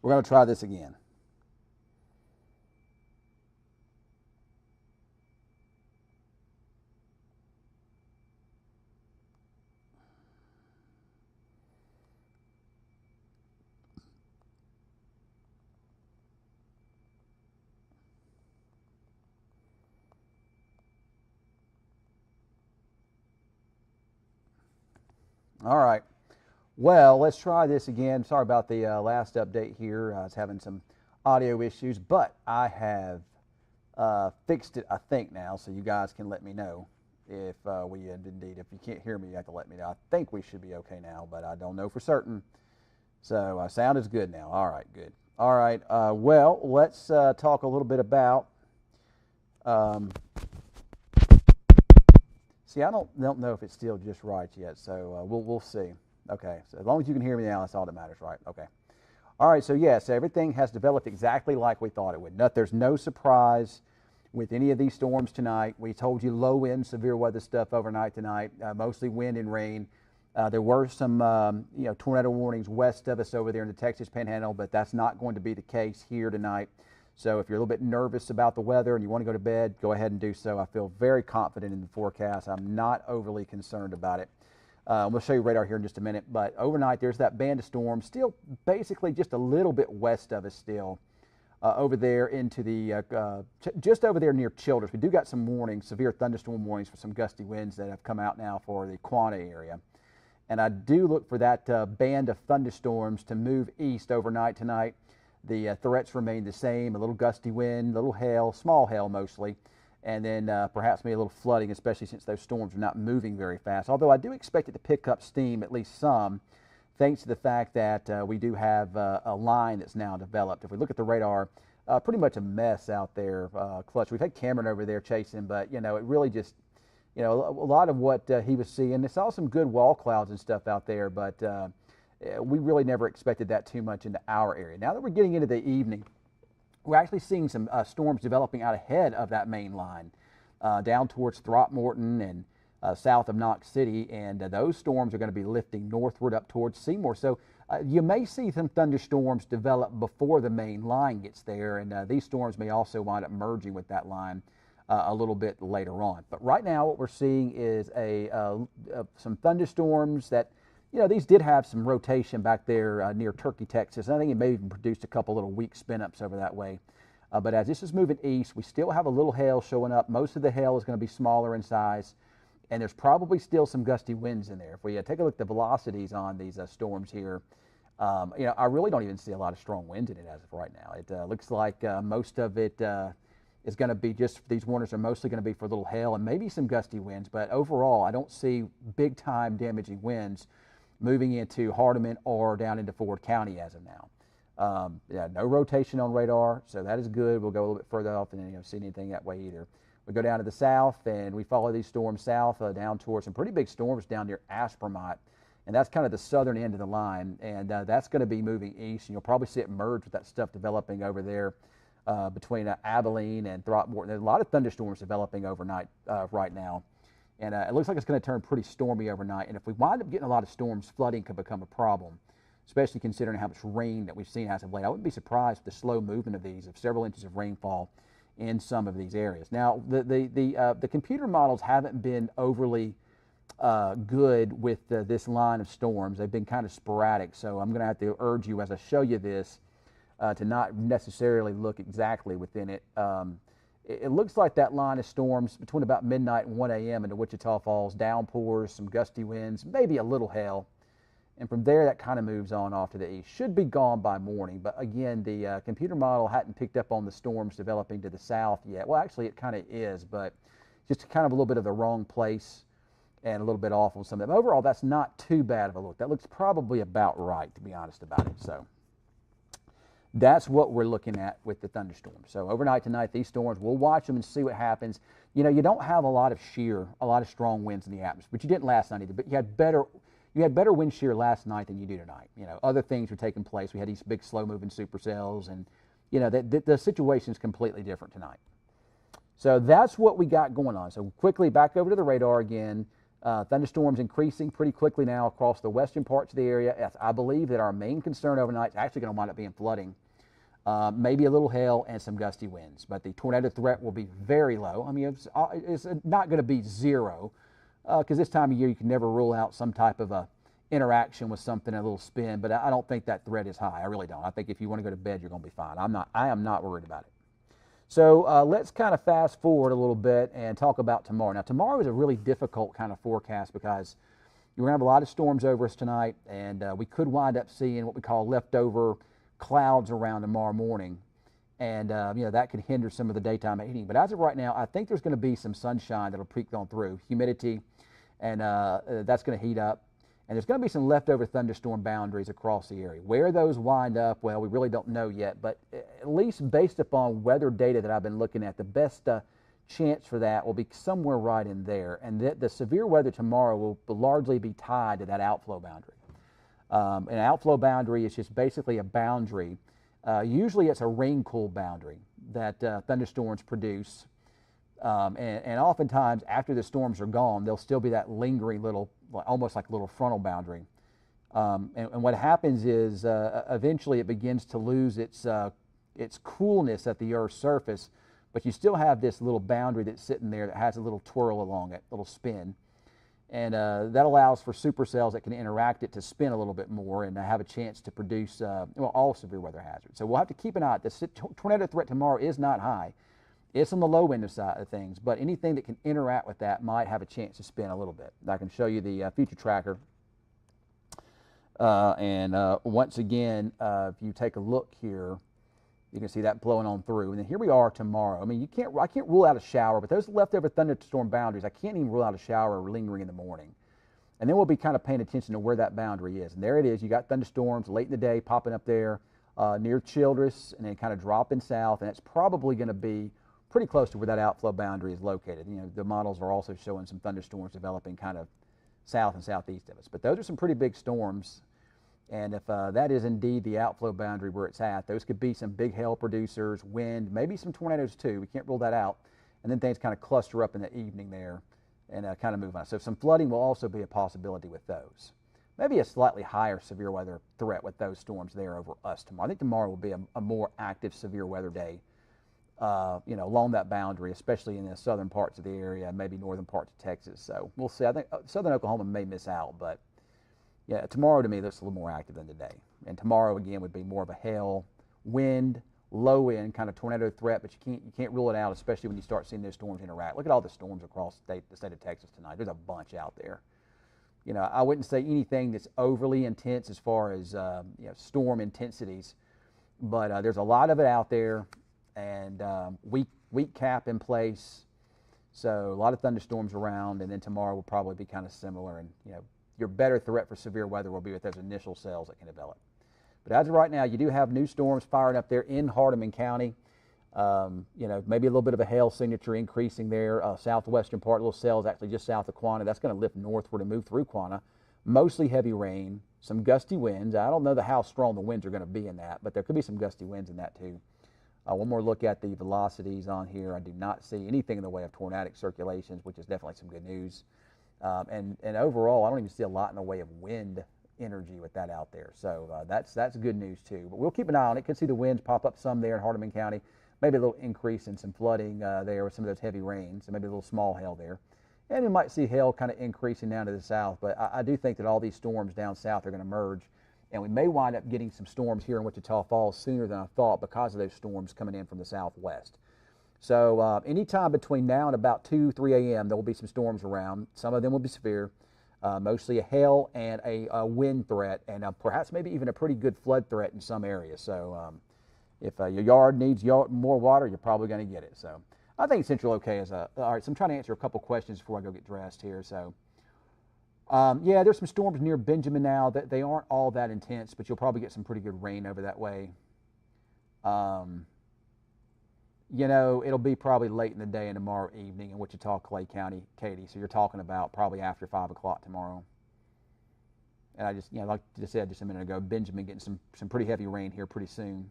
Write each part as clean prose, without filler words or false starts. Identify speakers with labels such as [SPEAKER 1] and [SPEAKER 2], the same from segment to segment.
[SPEAKER 1] We're going to try this again. All right. Well, let's try this again. Sorry about the last update here. I was having some audio issues, but I have fixed it, I think, now, so you guys can let me know if if you can't hear me, you have to let me know. I think we should be okay now, but I don't know for certain. So sound is good now. All right, good. All right, well, let's talk a little bit about, um, see, I don't know if it's still just right yet, so we'll see. Okay, so as long as you can hear me now, that's all that matters, right? Okay. All right, so yes, everything has developed exactly like we thought it would. There's no surprise with any of these storms tonight. We told you low wind, severe weather stuff overnight tonight, mostly wind and rain. There were some tornado warnings west of us over there in the Texas Panhandle, but that's not going to be the case here tonight. So if you're a little bit nervous about the weather and you want to go to bed, go ahead and do so. I feel very confident in the forecast. I'm not overly concerned about it. We'll show you radar here in just a minute, but overnight there's that band of storms still basically just a little bit west of us still, over there into the just over there near Childress. We do got some warnings, severe thunderstorm warnings for some gusty winds that have come out now for the Quanah area, and I do look for that band of thunderstorms to move east overnight tonight. The threats remain the same: a little gusty wind, a little hail, small hail mostly, and then perhaps maybe a little flooding, especially since those storms are not moving very fast. Although I do expect it to pick up steam, at least some, thanks to the fact that we do have a line that's now developed. If we look at the radar, pretty much a mess out there, Clutch. We've had Cameron over there chasing, but, it really just, a lot of what he was seeing. They saw some good wall clouds and stuff out there, but we really never expected that too much into our area. Now that we're getting into the evening, we're actually seeing some storms developing out ahead of that main line, down towards Throckmorton and south of Knox City, and those storms are going to be lifting northward up towards Seymour. So you may see some thunderstorms develop before the main line gets there, and these storms may also wind up merging with that line a little bit later on. But right now what we're seeing is some thunderstorms that, these did have some rotation back there near Turkey, Texas. I think it may even produced a couple little weak spin-ups over that way. But as this is moving east, we still have a little hail showing up. Most of the hail is going to be smaller in size, and there's probably still some gusty winds in there. If we take a look at the velocities on these storms here, I really don't even see a lot of strong winds in it as of right now. It looks like most of it is going to be just, these warnings are mostly going to be for a little hail and maybe some gusty winds. But overall, I don't see big-time damaging winds moving into Hardeman or down into Ford County as of now. No rotation on radar, so that is good. We'll go a little bit further off and see anything that way either. We go down to the south and we follow these storms south down towards some pretty big storms down near Aspermont, and that's kind of the southern end of the line, and that's going to be moving east, and you'll probably see it merge with that stuff developing over there between Abilene and Throckmorton. There's a lot of thunderstorms developing overnight right now. And it looks like it's going to turn pretty stormy overnight. And if we wind up getting a lot of storms, flooding could become a problem, especially considering how much rain that we've seen as of late. I wouldn't be surprised with the slow movement of these, of several inches of rainfall in some of these areas. Now, the computer models haven't been overly good with this line of storms. They've been kind of sporadic. So I'm going to have to urge you as I show you this to not necessarily look exactly within it. It looks like that line of storms between about midnight and 1 a.m. into Wichita Falls, downpours, some gusty winds, maybe a little hail. And from there, that kind of moves on off to the east. Should be gone by morning. But again, the computer model hadn't picked up on the storms developing to the south yet. Well, actually, it kind of is, but just kind of a little bit of the wrong place and a little bit off on some of them. Overall, that's not too bad of a look. That looks probably about right, to be honest about it. So that's what we're looking at with the thunderstorms. So overnight tonight, these storms, we'll watch them and see what happens. You don't have a lot of strong winds in the atmosphere, but you didn't last night either. But you had better wind shear last night than you do tonight. Other things were taking place. We had these big slow-moving supercells, and the situation is completely different tonight. So that's what we got going on. So quickly back over to the radar again. Thunderstorms increasing pretty quickly now across the western parts of the area. I believe that our main concern overnight is actually going to wind up being flooding, maybe a little hail and some gusty winds. But the tornado threat will be very low. I mean, it's not going to be zero, because this time of year you can never rule out some type of a interaction with something, a little spin. But I don't think that threat is high. I really don't. I think if you want to go to bed, you're going to be fine. I am not worried about it. So let's kind of fast forward a little bit and talk about tomorrow. Now, tomorrow is a really difficult kind of forecast because you're going to have a lot of storms over us tonight, and we could wind up seeing what we call leftover clouds around tomorrow morning. And, that could hinder some of the daytime heating. But as of right now, I think there's going to be some sunshine that'll peek on through, humidity, and that's going to heat up. And there's going to be some leftover thunderstorm boundaries across the area. Where those wind up, well, we really don't know yet. But at least based upon weather data that I've been looking at, the best chance for that will be somewhere right in there. And the severe weather tomorrow will largely be tied to that outflow boundary. An outflow boundary is just basically a boundary. Usually it's a rain-cool boundary that thunderstorms produce. And oftentimes after the storms are gone, there'll still be that lingering little, almost like a little frontal boundary. And what happens is eventually it begins to lose its coolness at the Earth's surface, but you still have this little boundary that's sitting there that has a little twirl along it, little spin. And that allows for supercells that can interact it to spin a little bit more and have a chance to produce all severe weather hazards. So we'll have to keep an eye. The tornado threat tomorrow is not high. It's on the low end side of things, but anything that can interact with that might have a chance to spin a little bit. I can show you the future tracker. Once again, if you take a look here, you can see that blowing on through. And then here we are tomorrow. I mean, I can't rule out a shower, but those leftover thunderstorm boundaries, I can't even rule out a shower lingering in the morning. And then we'll be kind of paying attention to where that boundary is. And there it is. You got thunderstorms late in the day popping up there near Childress and then kind of dropping south. And it's probably going to be pretty close to where that outflow boundary is located. The models are also showing some thunderstorms developing kind of south and southeast of us. But those are some pretty big storms. And if that is indeed the outflow boundary where it's at, those could be some big hail producers, wind, maybe some tornadoes too. We can't rule that out. And then things kind of cluster up in the evening there and kind of move on. So some flooding will also be a possibility with those. Maybe a slightly higher severe weather threat with those storms there over us tomorrow. I think tomorrow will be a more active severe weather day. Along that boundary, especially in the southern parts of the area, maybe northern parts of Texas. So we'll see. I think southern Oklahoma may miss out, but yeah, tomorrow to me looks a little more active than today. And tomorrow again would be more of a hail, wind, low wind kind of tornado threat, but you can't rule it out, especially when you start seeing those storms interact. Look at all the storms across the state of Texas tonight. There's a bunch out there. I wouldn't say anything that's overly intense as far as storm intensities, but there's a lot of it out there. And weak cap in place, so a lot of thunderstorms around, and then tomorrow will probably be kind of similar. And your better threat for severe weather will be with those initial cells that can develop. But as of right now, you do have new storms firing up there in Hardeman County. Maybe a little bit of a hail signature increasing there. Southwestern part, little cells actually just south of Quanah. That's going to lift northward and move through Quanah. Mostly heavy rain, some gusty winds. I don't know how strong the winds are going to be in that, but there could be some gusty winds in that too. One more look at the velocities on here. I do not see anything in the way of tornadic circulations, which is definitely some good news. And overall, I don't even see a lot in the way of wind energy with that out there. So that's good news too. But we'll keep an eye on it. Could see the winds pop up some there in Hardeman County. Maybe a little increase in some flooding there with some of those heavy rains, and maybe a little small hail there. And you might see hail kind of increasing down to the south. But I do think that all these storms down south are going to merge. And we may wind up getting some storms here in Wichita Falls sooner than I thought because of those storms coming in from the southwest. So anytime between now and about 2, 3 a.m., there will be some storms around. Some of them will be severe, mostly a hail and a wind threat, and perhaps maybe even a pretty good flood threat in some areas. So if your yard needs more water, you're probably going to get it. So I think Central OK is all right, so I'm trying to answer a couple questions before I go get dressed here. So yeah, there's some storms near Benjamin now. That they aren't all that intense, but you'll probably get some pretty good rain over that way. It'll be probably late in the day and tomorrow evening in Wichita, Clay County, Katy. So you're talking about probably after 5 o'clock tomorrow. And I just, like I said just a minute ago, Benjamin getting some pretty heavy rain here pretty soon.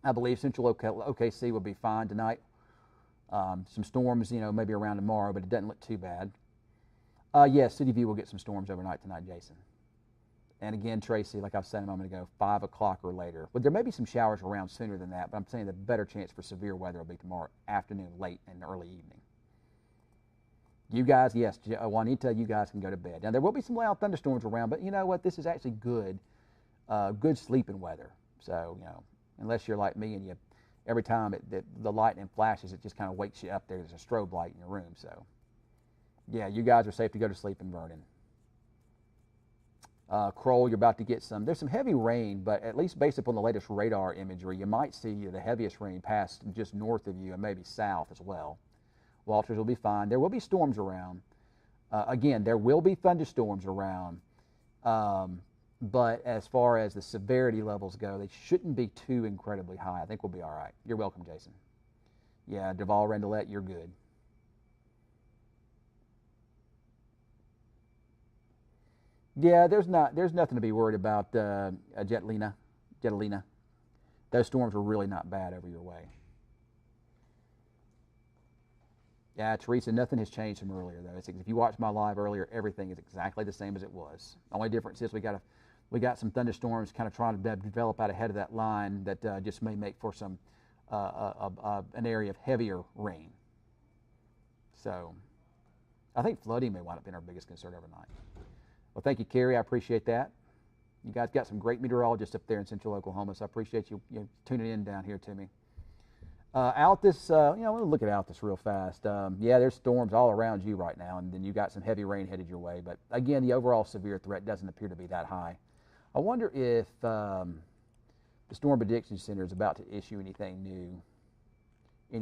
[SPEAKER 1] I believe Central OKC will be fine tonight. Some storms, maybe around tomorrow, but it doesn't look too bad. Yes, City View will get some storms overnight tonight, Jason. And again, Tracy, like I was saying a moment ago, 5 o'clock or later. But there may be some showers around sooner than that, but I'm saying the better chance for severe weather will be tomorrow afternoon, late, and early evening. You guys, yes, Juanita, you guys can go to bed. Now, there will be some loud thunderstorms around, but you know what? This is actually good, good sleeping weather. So, unless you're like me and every time the lightning flashes, it just kind of wakes you up. There's a strobe light in your room. So, yeah, you guys are safe to go to sleep in Vernon. Kroll, you're about to get there's some heavy rain, but at least based upon the latest radar imagery, you might see the heaviest rain pass just north of you and maybe south as well. Walters will be fine. There will be storms around. Again, there will be thunderstorms around, but as far as the severity levels go, they shouldn't be too incredibly high. I think we'll be all right. You're welcome, Jason. Yeah, Duval, Rendelette, you're good. Yeah, there's nothing to be worried about, Jetlina. Those storms are really not bad over your way. Yeah, Teresa, nothing has changed from earlier though. If you watched my live earlier, everything is exactly the same as it was. The only difference is we got some thunderstorms kind of trying to develop out ahead of that line that just may make for some an area of heavier rain. So I think flooding may wind up being our biggest concern overnight. Well, thank you, Carrie. I appreciate that. You guys got some great meteorologists up there in central Oklahoma, so I appreciate you tuning in down here to me. Altus, I'm going to look at Altus real fast. Yeah, there's storms all around you right now, and then you got some heavy rain headed your way. But again, the overall severe threat doesn't appear to be that high. I wonder if the Storm Prediction Center is about to issue any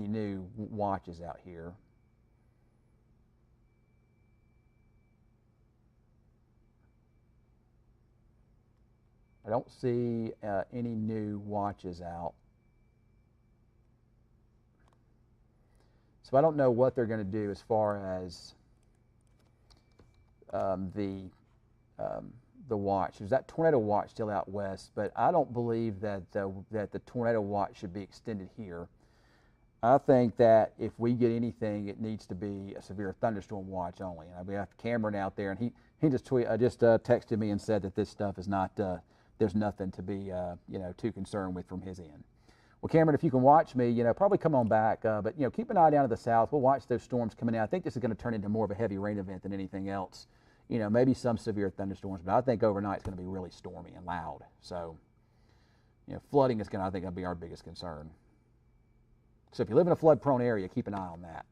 [SPEAKER 1] new watches out here. I don't see any new watches out. So I don't know what they're going to do as far as the watch. There's that tornado watch still out west, but I don't believe that the tornado watch should be extended here. I think that if we get anything, it needs to be a severe thunderstorm watch only. And we have Cameron out there, and he just texted me and said that this stuff is not. There's nothing to be too concerned with from his end. Well, Cameron, if you can watch me, probably come on back. But keep an eye down to the south. We'll watch those storms coming in. I think this is going to turn into more of a heavy rain event than anything else. Maybe some severe thunderstorms, but I think overnight it's going to be really stormy and loud. So, flooding is going to be our biggest concern. So if you live in a flood-prone area, keep an eye on that.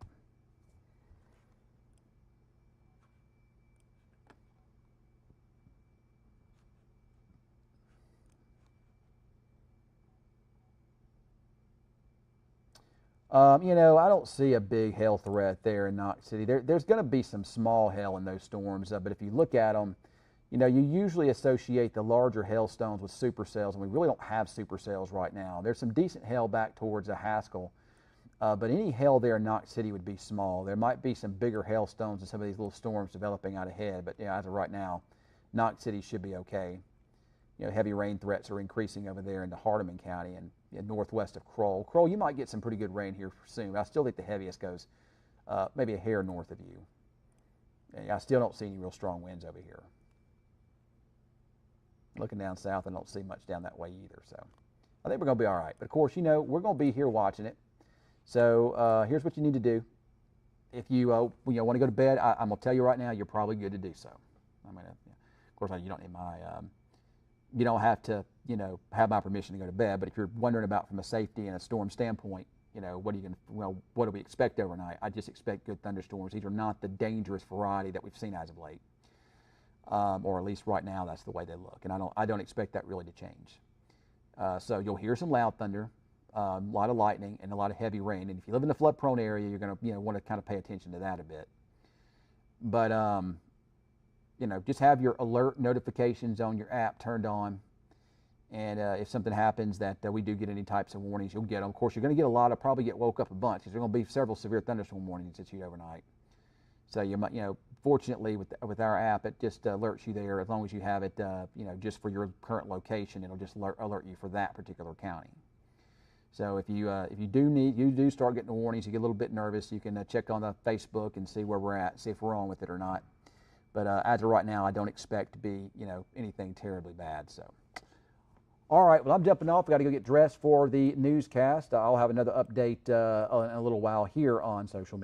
[SPEAKER 1] I don't see a big hail threat there in Knox City. There's going to be some small hail in those storms, but if you look at them, you usually associate the larger hailstones with supercells, and we really don't have supercells right now. There's some decent hail back towards Haskell, but any hail there in Knox City would be small. There might be some bigger hailstones in some of these little storms developing out ahead, but as of right now, Knox City should be okay. Heavy rain threats are increasing over there into Hardeman County and northwest of Kroll. Kroll, you might get some pretty good rain here soon. I still think the heaviest goes maybe a hair north of you. And I still don't see any real strong winds over here. Looking down south, I don't see much down that way either. So I think we're going to be all right. But of course, we're going to be here watching it. So here's what you need to do. If you want to go to bed, I'm going to tell you right now, you're probably good to do so. Of course, you don't need my. You don't have to, have my permission to go to bed. But if you're wondering about from a safety and a storm standpoint, what do we expect overnight? I just expect good thunderstorms. These are not the dangerous variety that we've seen as of late, or at least right now that's the way they look. And I don't expect that really to change. So you'll hear some loud thunder, a lot of lightning, and a lot of heavy rain. And if you live in a flood-prone area, you're going to want to kind of pay attention to that a bit. But just have your alert notifications on your app turned on. And if something happens that we do get any types of warnings, you'll get them. Of course, you're going to get probably get woke up a bunch because there are going to be several severe thunderstorm warnings that you overnight. So you might, fortunately with our app, it just alerts you there as long as you have it, just for your current location. It'll just alert you for that particular county. So if you do start getting the warnings, you get a little bit nervous, you can check on the Facebook and see where we're at, see if we're on with it or not. But as of right now, I don't expect to be, anything terribly bad. So, all right. Well, I'm jumping off. We got to go get dressed for the newscast. I'll have another update in a little while here on social media.